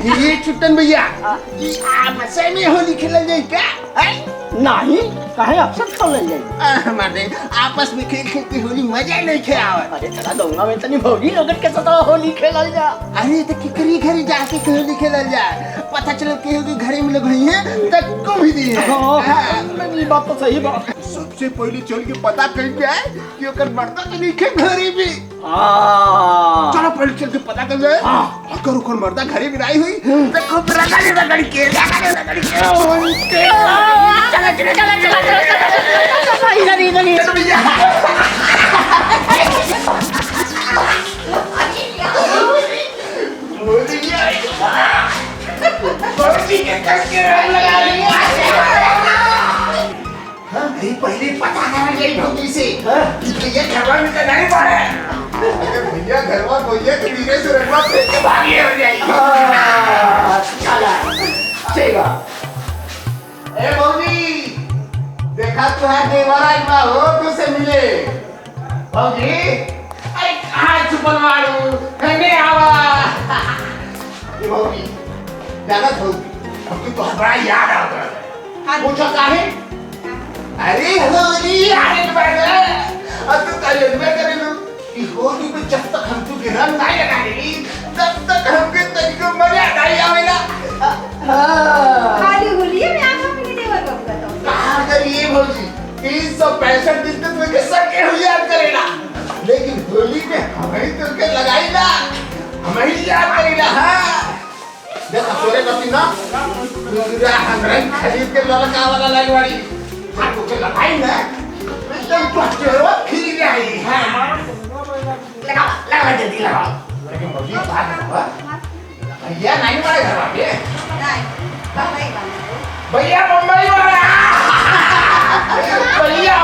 ये छुट्टन भैया आपस में होली खेलल जाई क्या नहीं कहे अक्सर खेल जाए मारे आपस में खेल खेल के होली मजा नहीं खे आवत। अरे चला दूंगा मैं तनी भौजी लोगन के साथ होली खेलल जा। अरे तो किकरी घरे जाके होली खेलल जाए पता चलो केहू के घरे में लोग हैं तब को भी दी है। ये बात तो सही बात। सबसे पहले चल के पता कर जाए कि ओकर मर्दा के नहीं खे घरे भी। चलो पहले चल के पता कर जाए अगर ओकर मर्दा घरे में आई हुई तो खूब रगड़ के चलो भैया पहले पता करना चाहिए भौजी से भैया घरवा में तो नहीं पड़े। अगर भैया घरवा भैया के धीरे से रखवा फिर के भागी हो जाएगी। चला ठीक है। ए भौजी देखा तुहार देवर आज बा हो तुझसे मिले। भौजी अरे कहाँ छुपल मारू हमें आवा। ये भौजी जाना भौजी हमको तो बड़ा याद आ रहा है। पूछो काहे? अरे होली आने के बाद अब तो कल में करे लो कि होली में जब तक हम तू के रंग नहीं लगाएंगे तब तक हमके तनिको मजा नहीं आवेला। खाली होली में आप अपने देवर को बताओ कहाँ करिए भौजी 365 दिन तक मुझे सबके हो याद करेला लेकिन होली में हमें तो के लगाई ना हमें ही याद करेला। हाँ देखा तोरे कभी ना पूरा हम रंग खरीद के ललका वाला लगवाड़ी हाथों के लगाई ना एकदम पचड़वा खिल गई। हाँ लगा जल्दी लगा लेकिन भौजी बात हुआ भैया नहीं बड़े घर वाले नहीं भैया मुंबई वाला भैया